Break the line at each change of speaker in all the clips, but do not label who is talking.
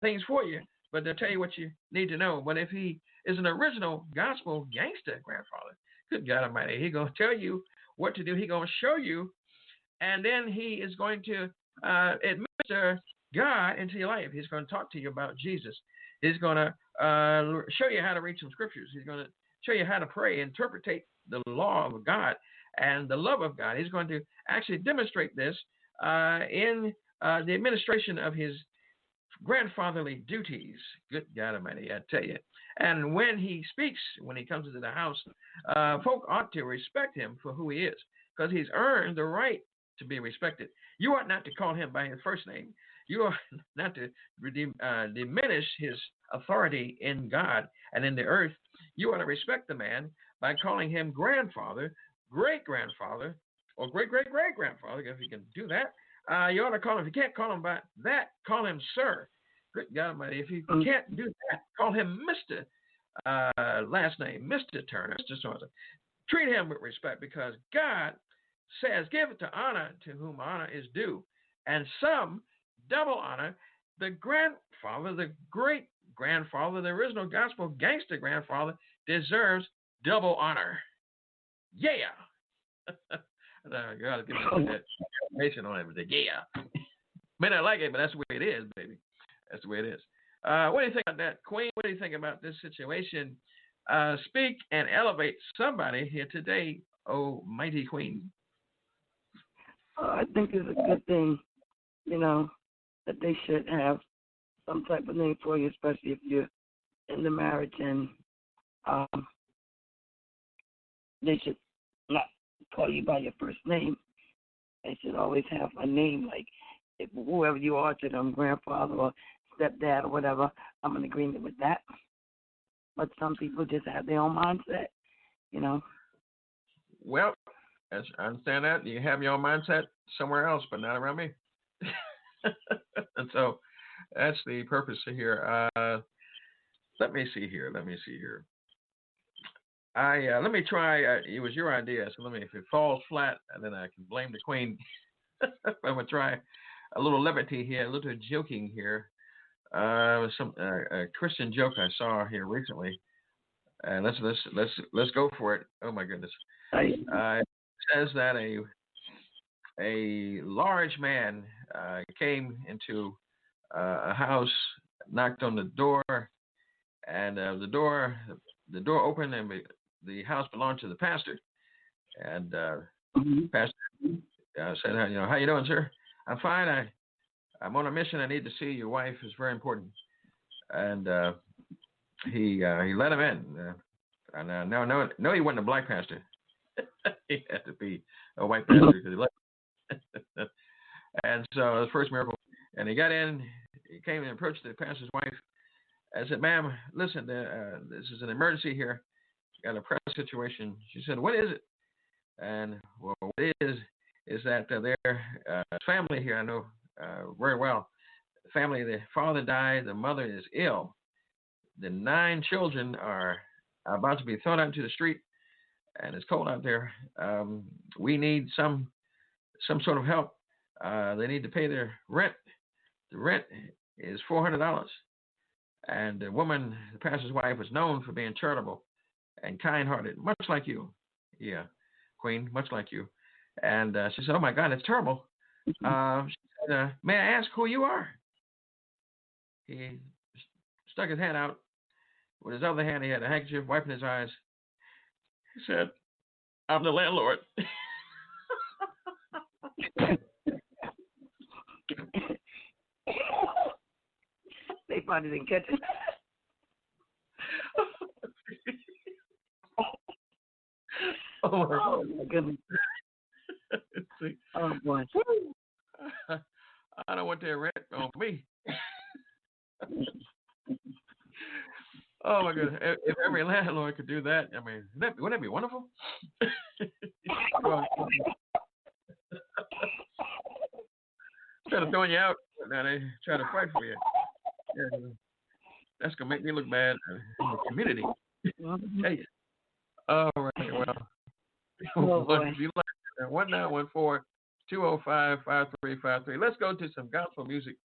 things for you, but they'll tell you what you need to know. But if he is an original gospel gangster grandfather, good God Almighty, he's going to tell you what to do. He's going to show you, and then he is going to administer God into your life. He's going to talk to you about Jesus. He's going to show you how to read some scriptures. He's going to show you how to pray, interpret the law of God and the love of God. He's going to actually demonstrate this in the administration of his grandfatherly duties. Good God Almighty, I tell you. And when he speaks, when he comes into the house, folk ought to respect him for who he is, because he's earned the right to be respected. You ought not to call him by his first name. You ought not to diminish his authority in God and in the earth. You ought to respect the man by calling him grandfather, great-grandfather, or great-great-great-grandfather, if you can do that. You ought to call him, if you can't call him by that, call him sir. Good God Almighty. If you can't do that, call him Mr. Last name, Mr. Turner, Mr. So-and-so. Treat him with respect, because God says, give it to honor to whom honor is due. And some double honor. The grandfather, the great-grandfather, the original gospel gangster grandfather deserves double honor. Yeah. You got to give me that information on everything. Yeah. May not like it, but that's the way it is, baby. That's the way it is. What do you think about that, Queen? What do you think about this situation? Speak and elevate somebody here today, oh mighty Queen.
I think it's a good thing, that they should have some type of name for you, especially if you're in the marriage, and they should not call you by your first name. They should always have a name, like if whoever you are to them, grandfather or stepdad or whatever. I'm in agreement with that. But some people just have their own mindset,
Well, I understand that. You have your own mindset somewhere else, but not around me. And so that's the purpose here. Let me see here. Let me try. It was your idea, so if it falls flat, then I can blame the Queen. I'm gonna try a little levity here, a little joking here. Some a Christian joke I saw here recently, and let's go for it. Oh my goodness! It says that a large man came into a house, knocked on the door, and the door opened, and the house belonged to the pastor. And pastor said, how you doing, sir? I'm fine. I'm on a mission. I need to see your wife. It's very important. And he let him in. No, he wasn't a black pastor. He had to be a white pastor because he let him. And so the first miracle. And he got in. He came and approached the pastor's wife. I said, "Ma'am, listen, this is an emergency here. Got a press situation." She said, "What is it?" And well, what it is that their family here, I know very well. The family, the father died, the mother is ill. The 9 children are about to be thrown out into the street, and it's cold out there. We need some sort of help. They need to pay their rent. The rent is $400. And the woman, the pastor's wife, was known for being charitable and kind-hearted, much like you. Yeah, Queen, much like you. And she said, "Oh, my God, it's terrible." She said, "May I ask who you are?" He stuck his hand out. With his other hand, he had a handkerchief wiping his eyes. He said, "I'm the landlord."
They probably didn't catch it.
Oh
my goodness. Oh boy.
I don't want their rent on me. Oh my goodness. If every landlord could do that, I mean, wouldn't that be wonderful? Instead of throwing you out, now they try to fight for you. Yeah, that's gonna make me look bad in the community. Tell you. All right, well. If you like 1914-205-5353. Let's go to some gospel music,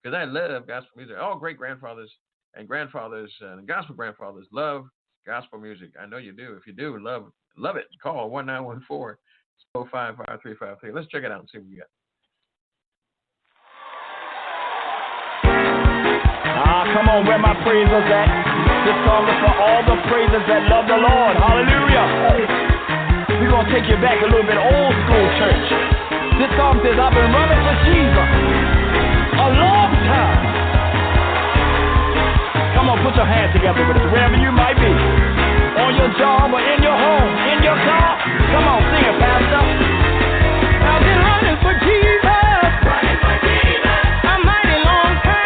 because I love gospel music. All great grandfathers and grandfathers and gospel grandfathers love gospel music. I know you do. If you do, love it. Call 1-914-55353. Let's check it out and see what we got.
Come on, where my praisers at? This song is for all the praisers that love the Lord. Hallelujah. We're going to take you back a little bit old school church. This song says, I've been running for Jesus a long time. Come on, put your hands together with us, wherever you might be. On your job or in your home, in your car. Come on, sing it, Pastor. I've been running for Jesus. Running for Jesus. A mighty long time.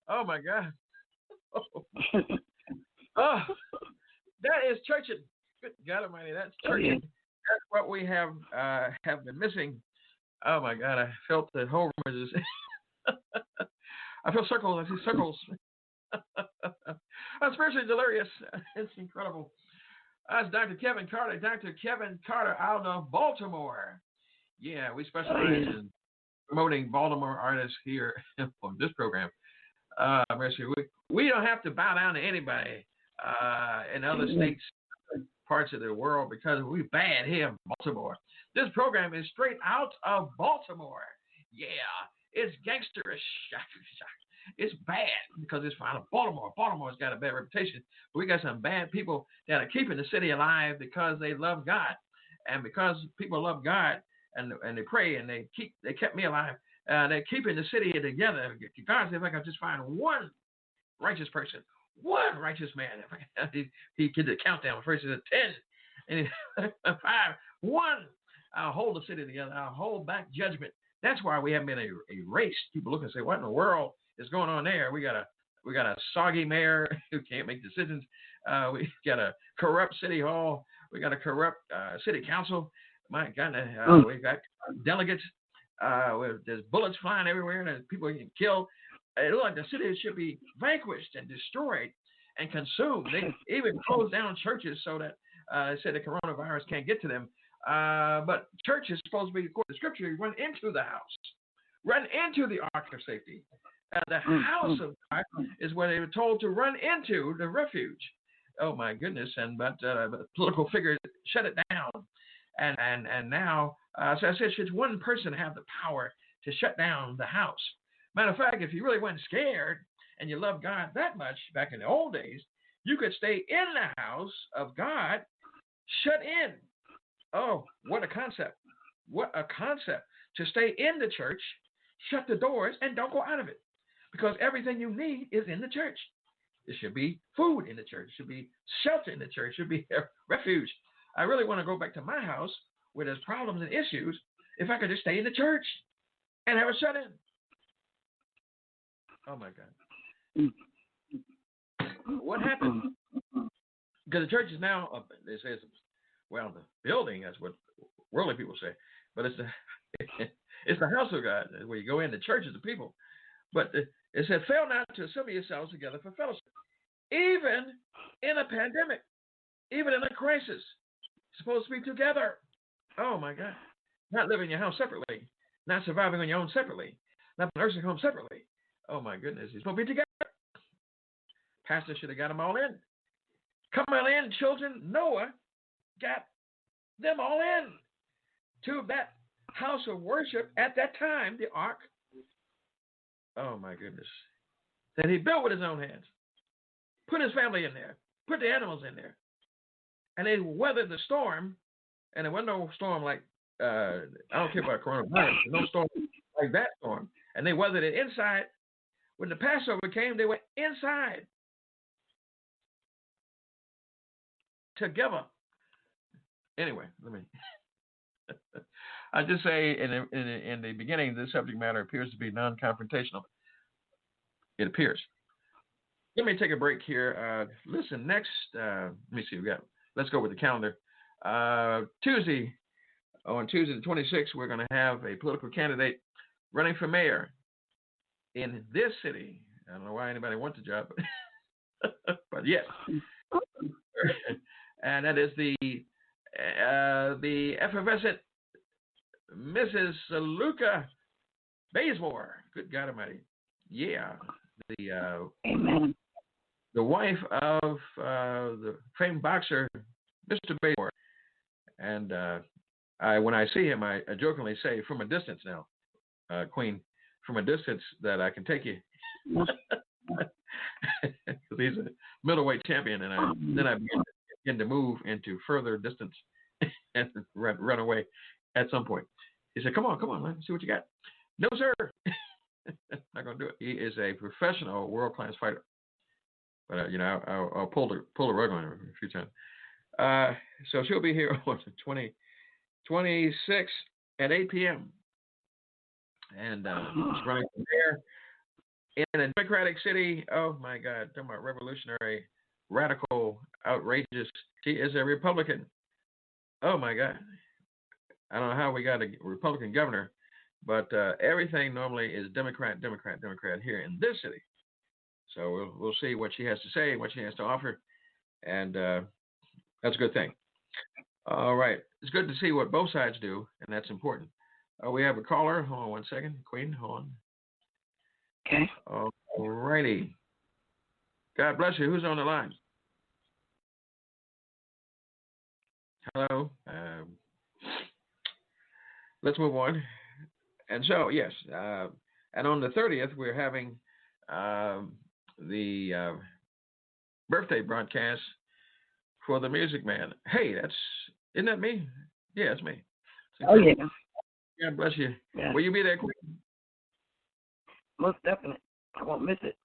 Oh my God! Oh, that is churching. Good God Almighty, that's churching. That's what we have been missing. Oh my God! I felt that Homer is. I feel circles. I see circles. I'm spiritually delirious. It's incredible. That's Dr. Kevin Carter. Dr. Kevin Carter out of Baltimore. Yeah, we specialize in promoting Baltimore artists here on this program. We don't have to bow down to anybody in other states, parts of the world, because we bad here in Baltimore. This program is straight out of Baltimore. Yeah, it's gangsterish. It's bad because it's out of Baltimore. Baltimore's got a bad reputation. But we got some bad people that are keeping the city alive because they love God, and because people love God and they pray and they kept me alive. They're keeping the city together. God said, if I can just find one righteous person, one righteous man, he did the countdown. First he said 10, and 5, 1. I'll hold the city together. I'll hold back judgment. That's why we haven't been erased. People look and say, what in the world is going on there? We got a soggy mayor who can't make decisions. We got a corrupt city hall. We got a corrupt city council. My God, we got delegates. There's bullets flying everywhere, and there's people getting killed. It looks like the city should be vanquished and destroyed and consumed. They even closed down churches so that they said the coronavirus can't get to them. But church is supposed to be, according to Scripture, you run into the house, run into the ark of safety. The house of God is where they were told to run into the refuge. Oh my goodness! But political figures shut it down, and now. So I said, should one person have the power to shut down the house? Matter of fact, if you really weren't scared and you loved God that much back in the old days, you could stay in the house of God, shut in. Oh, what a concept. What a concept. To stay in the church, shut the doors, and don't go out of it. Because everything you need is in the church. There should be food in the church. There should be shelter in the church. There should be a refuge. I really want to go back to my house where there's problems and issues, if I could just stay in the church and have it shut in. Oh, my God. What happened? Because the church is now, they say, well, the building, that's what worldly people say, but it's the house of God, where you go in, the church is the people. But it said, fail not to assemble yourselves together for fellowship. Even in a pandemic, even in a crisis, you're supposed to be together. Oh, my God. Not living in your house separately. Not surviving on your own separately. Not nursing home separately. Oh, my goodness. You're supposed to be together. Pastor should have got them all in. Come on in, children. Noah got them all in to that house of worship at that time, the ark. Oh, my goodness. That he built with his own hands. Put his family in there. Put the animals in there. And they weathered the storm. And there wasn't no storm like, I don't care about coronavirus. No storm like that storm. And they weathered it inside. When the Passover came, they went inside together. Anyway, let me. I just say in the beginning, this subject matter appears to be non-confrontational. It appears. Let me take a break here. Listen, next, let me see. Let's go with the calendar. On Tuesday the 26th, we're going to have a political candidate running for mayor in this city. I don't know why anybody wants the job, but yes. And that is the effervescent Mrs. Luca Bazemore. Good God Almighty. Yeah.
Amen.
The wife of the famed boxer, Mr. Bazemore. And when I see him, I jokingly say from a distance now, Queen, from a distance that I can take you. Because he's a middleweight champion, and then I begin to move into further distance and run away at some point. He said, come on, let's see what you got. No, sir. Not going to do it. He is a professional world-class fighter. But, I'll pull the rug on her a few times. So she'll be here on the 26th at 8 p.m. And she's running from there in a democratic city. Oh, my God. Talking about revolutionary, radical, outrageous. She is a Republican. Oh, my God. I don't know how we got a Republican governor, but everything normally is Democrat here in this city. So we'll see what she has to say, what she has to offer, and that's a good thing. All right. It's good to see what both sides do, and that's important. We have a caller. Hold on one second. Queen, hold on.
Okay.
All righty. God bless you. Who's on the line? Hello. Let's move on. And so, yes, and on the 30th, we're having the birthday broadcast for the Music Man. Hey, isn't that me? Yeah, it's me.
Oh, yeah.
God bless you.
Yeah.
Will you be there, Queen?
Most definitely. I won't miss it.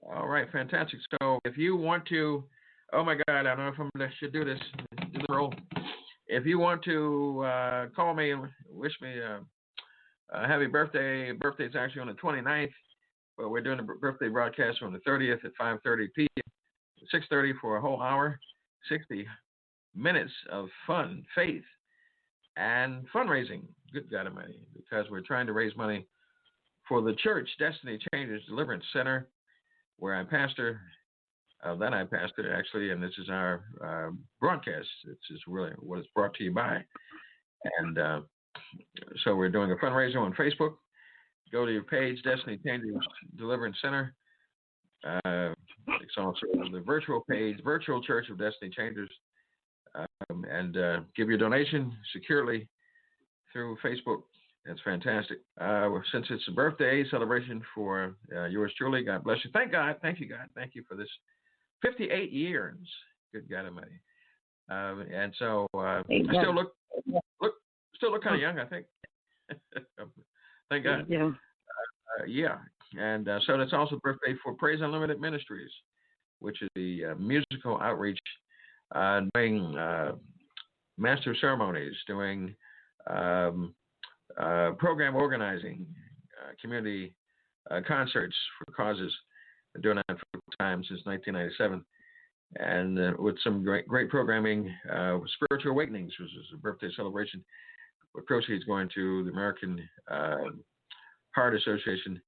All right, fantastic. So if you want to, oh my God, I don't know if I should do this. Do the roll. If you want to call me and wish me a happy birthday. Birthday's actually on the 29th, but we're doing the birthday broadcast on the 30th at 5:30 p.m. 6:30 for a whole hour, 60 minutes of fun, faith, and fundraising. Good God Almighty, because we're trying to raise money for the church, Destiny Changers Deliverance Center, where I pastor. That I pastor, actually, and this is our broadcast. It's just really what it's brought to you by. And so we're doing a fundraiser on Facebook. Go to your page, Destiny Changers Deliverance Center. It's also the virtual page, Virtual Church of Destiny Changers, and give your donation securely through Facebook. That's fantastic. Since it's a birthday celebration for yours truly, God bless you. Thank God. Thank you, God. Thank you for this 58 years. Good God Almighty. And so I still look kind of young, I think. Thank God.
Yeah.
Yeah. And so that's also birthday for Praise Unlimited Ministries, which is the musical outreach, doing master of ceremonies, doing program organizing, community concerts for causes. Been doing that for time since 1997, and with some great programming, Spiritual Awakenings, which is a birthday celebration, with proceeds going to the American Heart Association.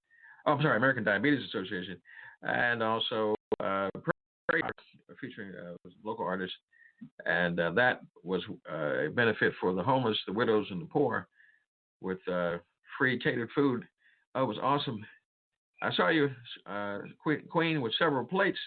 Oh, I'm sorry, American Diabetes Association, and also featuring local artists, and that was a benefit for the homeless, the widows, and the poor, with free catered food. Oh, it was awesome. I saw you, Queen, with several plates